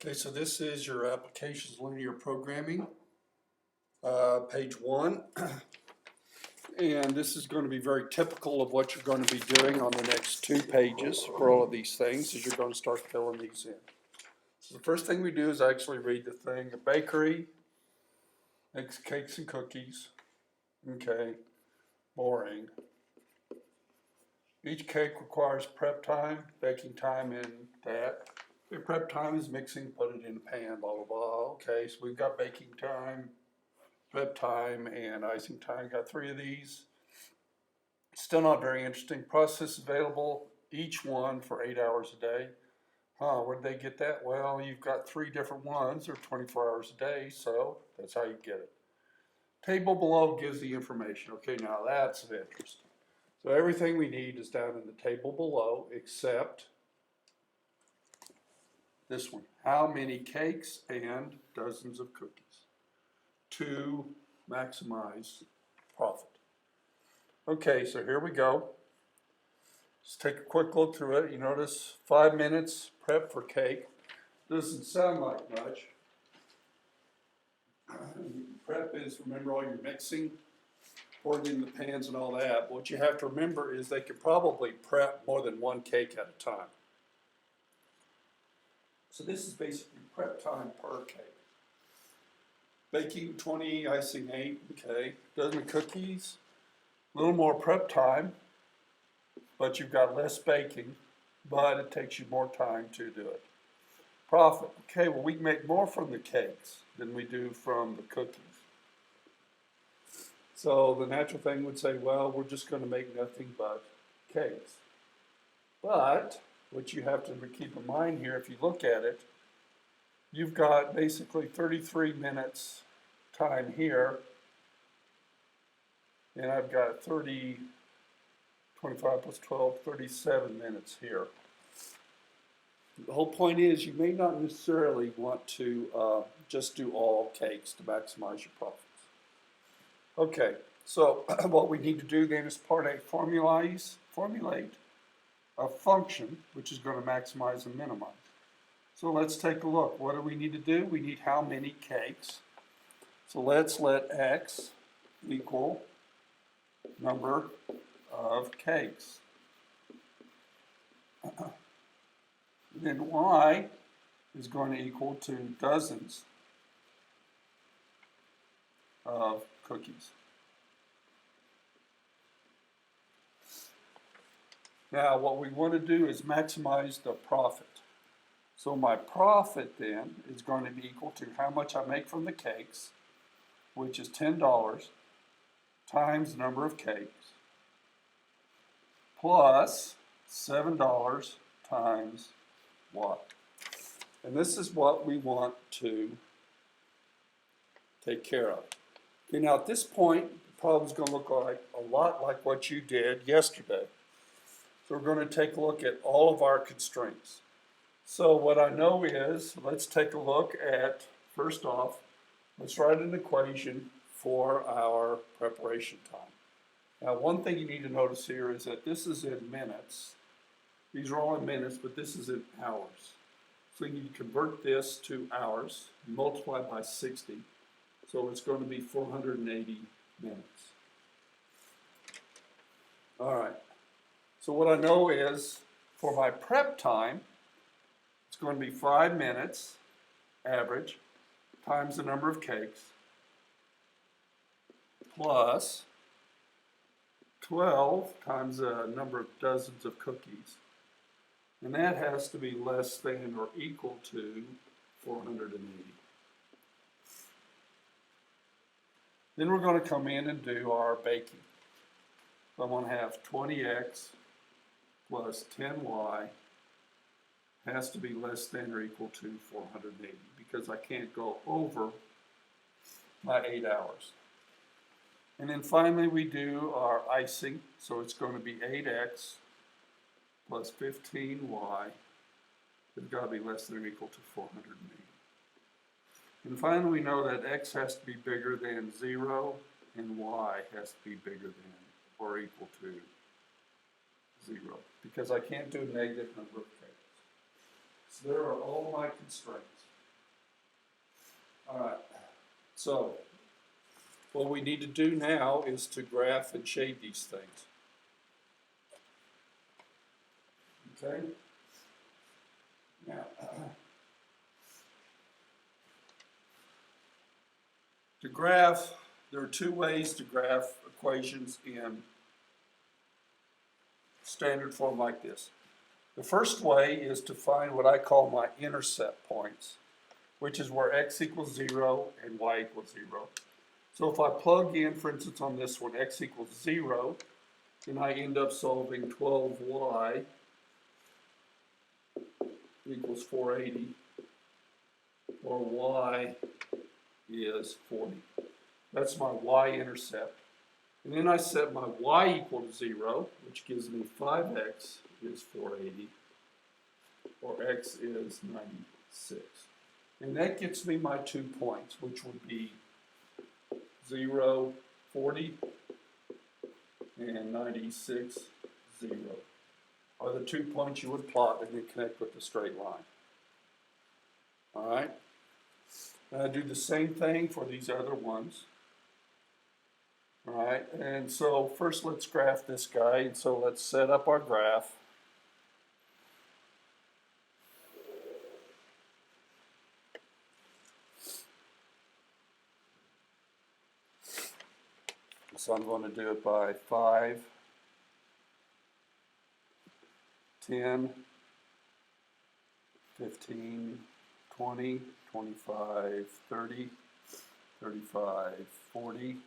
Okay, so this is your applications linear programming, page 1. And this is going to be very typical of what you're going to be doing on the next 2 pages for all of these things as you're going to start filling these in. So the first thing we do is actually read the thing. A bakery makes cakes and cookies. Okay, boring. Each cake requires prep time, baking time, and that. The prep time is mixing, put it in a pan, blah, blah, blah. Okay, so we've got baking time, prep time, and icing time. Got 3 of these. Still not very interesting. Process available, each one for 8 hours a day. Where'd they get that? Well, you've got 3 different ones. They're 24 hours a day, so that's how you get it. Table below gives the information. Okay, now that's of interest. So everything we need is down in the table below except this one. How many cakes and dozens of cookies to maximize profit? Okay, so here we go. Just take a quick look through it. You notice 5 minutes prep for cake. Doesn't sound like much. Prep is, remember, all your mixing, pouring in the pans and all that. But what you have to remember is they could probably prep more than 1 cake at a time. So this is basically prep time per cake. Baking 20, icing 8, okay. Dozen cookies, a little more prep time, but you've got less baking, but it takes you more time to do it. Profit, okay, well we can make more from the cakes than we do from the cookies. So the natural thing would say, well, we're just going to make nothing but cakes. But what you have to keep in mind here, if you look at it, you've got basically 33 minutes time here, and I've got 25 plus 12, 37 minutes here. The whole point is you may not necessarily want to just do all cakes to maximize your profits. Okay, so what we need to do then is part A, formulate a function which is going to maximize and minimize. So let's take a look. What do we need to do? We need how many cakes. So let's let x equal number of cakes. Then y is going to equal to dozens of cookies. Now what we want to do is maximize the profit. So my profit then is going to be equal to how much I make from the cakes, which is $10, times the number of cakes, plus $7 times what? And this is what we want to take care of. Okay, now at this point, the problem's going to look like a lot like what you did yesterday. So we're going to take a look at all of our constraints. So what I know is, let's take a look at, first off, let's write an equation for our preparation time. Now one thing you need to notice here is that this is in minutes. These are all in minutes, but this is in hours. So you need to convert this to hours, multiply by 60. So it's going to be 480 minutes. All right. So what I know is, for my prep time, it's going to be 5 minutes, average, times the number of cakes, plus 12 times the number of dozens of cookies. And that has to be less than or equal to 480. Then we're going to come in and do our baking. So I'm going to have 20x plus 10y has to be less than or equal to 480 because I can't go over my 8 hours. And then finally we do our icing, so it's going to be 8x plus 15y. It's got to be less than or equal to 480. And finally we know that x has to be bigger than 0 and y has to be bigger than or equal to 0 because I can't do a negative number of cakes. So there are all my constraints. All right, so what we need to do now is to graph and shade these things. Okay? Now, to graph, there are two ways to graph equations in standard form like this. The first way is to find what I call my intercept points, which is where x equals 0 and y equals 0. So if I plug in, for instance, on this one, x equals 0, then I end up solving 12y equals 480, or y is 40. That's my y-intercept. And then I set my y equal to 0, which gives me 5x is 480, or x is 96. And that gets me my 2 points, which would be 0, 40, and 96, 0. Are the 2 points you would plot and then connect with the straight line. All right? And I do the same thing for these other ones. All right, and so first let's graph this guy. And so let's set up our graph. So I'm going to do it by 5, 10, 15, 20, 25, 30, 35, 40,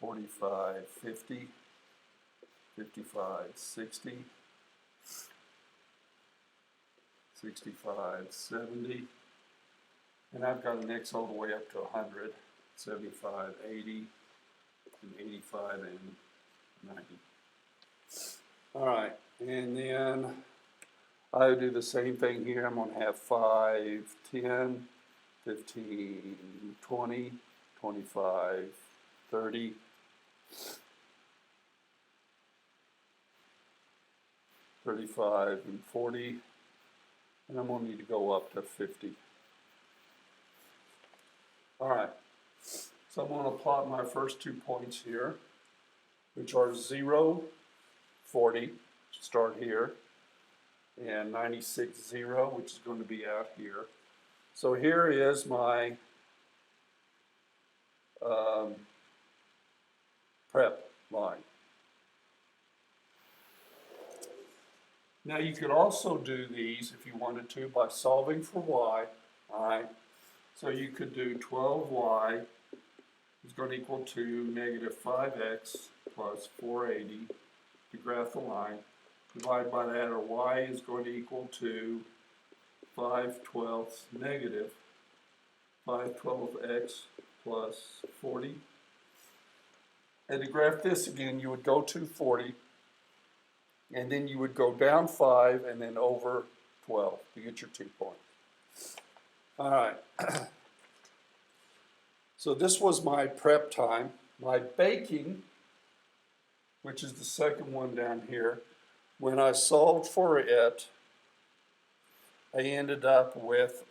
45, 50, 55, 60, 65, 70, and I've got an x all the way up to 100, 75, 80, and 85, and 90. All right, and then I would do the same thing here. I'm going to have 5, 10, 15, 20, 25, 30, 35, and 40, and I'm going to need to go up to 50. All right, so I'm going to plot my first 2 points here, which are 0, 40, start here, and 96, 0, which is going to be out here. So here is my prep line. Now you could also do these, if you wanted to, by solving for y. All right, so you could do 12y is going to equal to negative 5x plus 480 to graph the line. Divide by that, or y is going to equal to 5/12 negative 5/12x plus 40. And to graph this again, you would go to 40, and then you would go down 5 and then over 12 to get your 2 points. All right. So this was my prep time. My baking, which is the second one down here, when I solved for it, I ended up with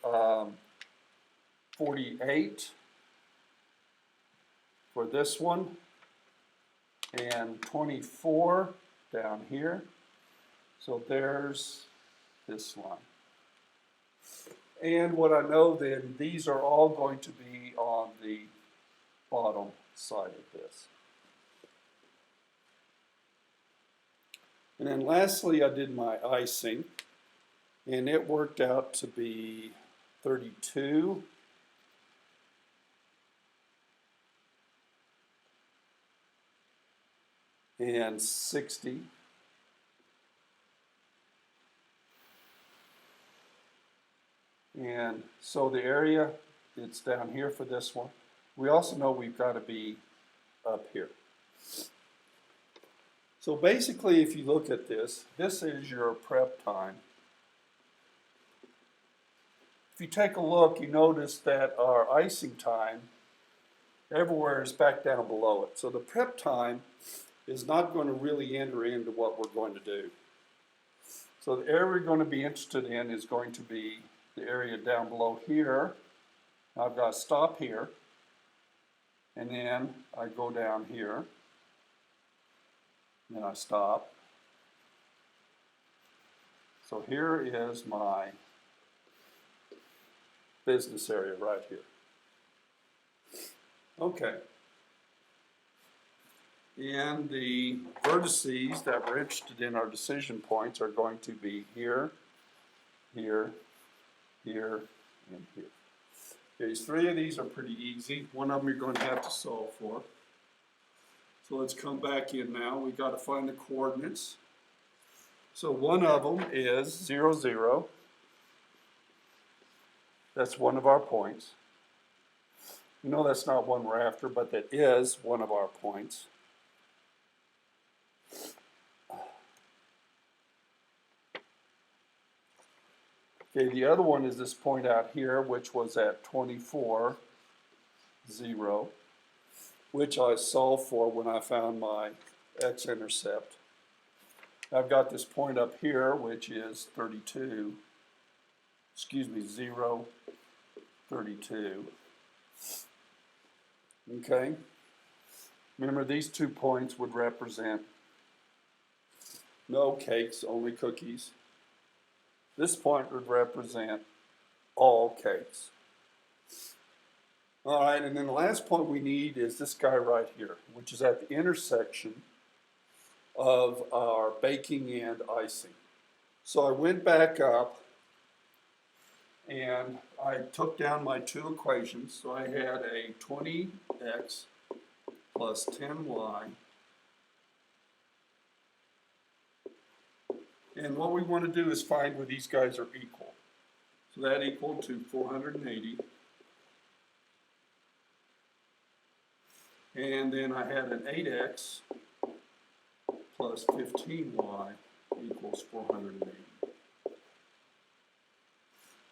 48 for this one, and 24 down here. So there's this line. And what I know then, these are all going to be on the bottom side of this. And then lastly, I did my icing, and it worked out to be 32. And 60. And so the area, it's down here for this one. We also know we've got to be up here. So basically, if you look at this, this is your prep time. If you take a look, you notice that our icing time everywhere is back down below it. So the prep time is not going to really enter into what we're going to do. So the area we're going to be interested in is going to be the area down below here. I've got to stop here, and then I go down here, and then I stop. So here is my business area right here. Okay. And the vertices that we're interested in, our decision points, are going to be here, here, here, and here. Okay, 3 of these are pretty easy. One of them you're going to have to solve for. So let's come back in now. We've got to find the coordinates. So one of them is 0, 0. That's one of our points. You know that's not one we're after, but that is one of our points. Okay, the other one is this point out here, which was at 24, 0, which I solved for when I found my x-intercept. I've got this point up here, which is 32, 0, 32. Okay? Remember, these 2 points would represent no cakes, only cookies. This point would represent all cakes. All right, and then the last point we need is this guy right here, which is at the intersection of our baking and icing. So I went back up and I took down my 2 equations. So I had a 20x plus 10y. And what we want to do is find where these guys are equal. So that equal to 480. And then I had an 8x plus 15y equals 480.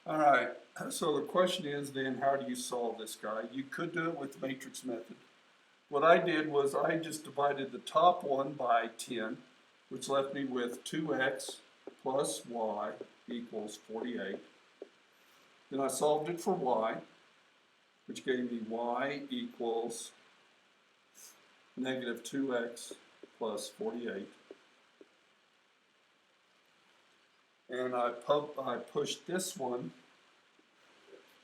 All right, so the question is then, how do you solve this guy? You could do it with the matrix method. What I did was I just divided the top one by 10, which left me with 2x plus y equals 48. Then I solved it for y, which gave me y equals negative 2x plus 48. And I pushed this one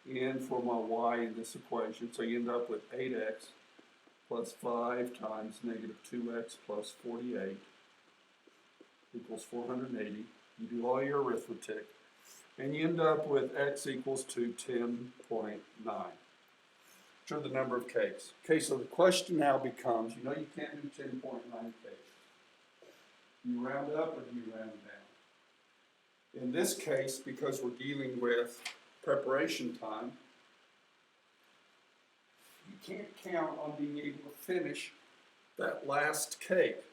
in for my y in this equation, so you end up with 8x plus 5 times negative 2x plus 48 equals 480. You do all your arithmetic, and you end up with x equals to 10.9, which are the number of cakes. Okay, so the question now becomes, you know you can't do 10.9 cakes. Do you round up or do you round down? In this case, because we're dealing with preparation time, you can't count on being able to finish that last cake.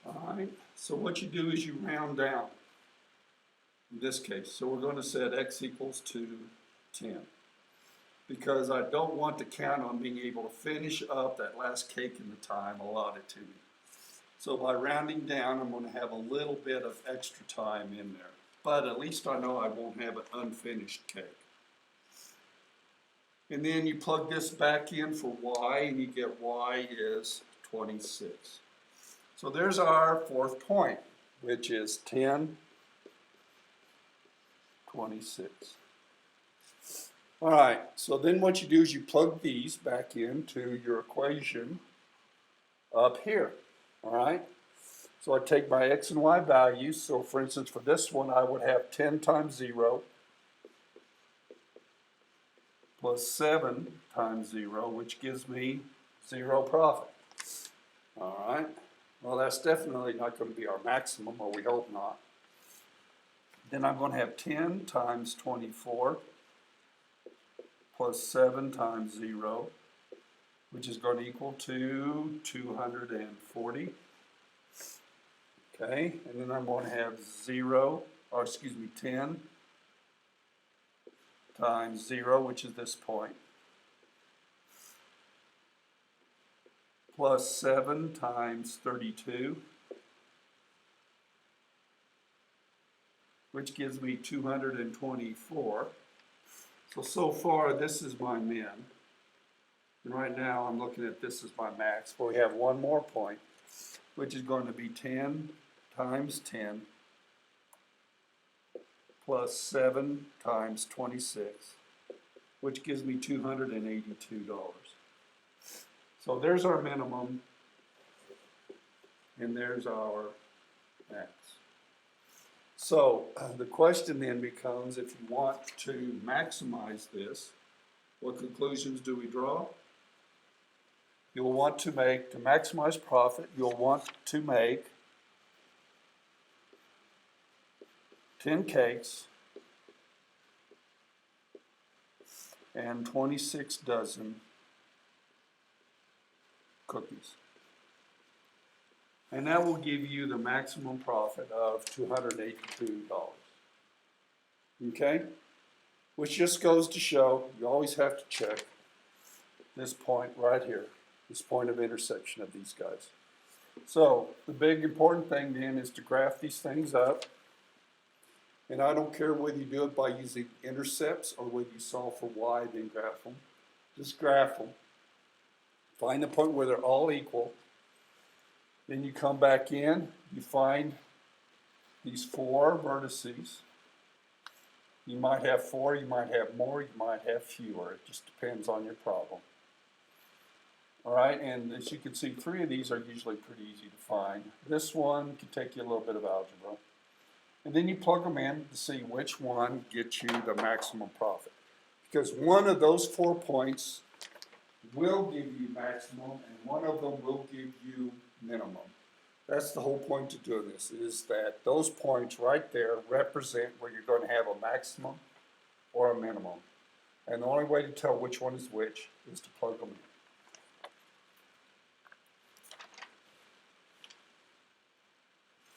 All right, so what you do is you round down in this case. So we're going to set x equals to 10 because I don't want to count on being able to finish up that last cake in the time allotted to me. So by rounding down, I'm going to have a little bit of extra time in there. But at least I know I won't have an unfinished cake. And then you plug this back in for y, and you get y is 26. So there's our 4th point, which is 10, 26. All right, so then what you do is you plug these back into your equation up here. All right, so I take my x and y values. So for instance, for this one, I would have 10 times 0 plus 7 times 0, which gives me 0 profit. All right, well, that's definitely not going to be our maximum, or we hope not. Then I'm going to have 10 times 24 plus 7 times 0, which is going to equal to 240. Okay, and then I'm going to have 10 times 0, which is this point, plus 7 times 32, which gives me 224. So far, this is my min. And right now, I'm looking at this as my max. But we have one more point, which is going to be 10 times 10 plus 7 times 26, which gives me $282. So there's our minimum, and there's our max. So the question then becomes, if you want to maximize this, what conclusions do we draw? You'll want to make, to maximize profit, you'll want to make 10 cakes and 26 dozen cookies. And that will give you the maximum profit of $282. Okay? Which just goes to show, you always have to check this point right here, this point of intersection of these guys. So the big important thing then is to graph these things up. And I don't care whether you do it by using intercepts or whether you solve for y, then graph them. Just graph them. Find the point where they're all equal. Then you come back in, you find these 4 vertices. You might have 4, you might have more, you might have fewer. It just depends on your problem. All right, and as you can see, 3 of these are usually pretty easy to find. This one can take you a little bit of algebra. And then you plug them in to see which one gets you the maximum profit. Because one of those 4 points will give you maximum, and one of them will give you minimum. That's the whole point of doing this, is that those points right there represent where you're going to have a maximum or a minimum. And the only way to tell which one is which is to plug them in.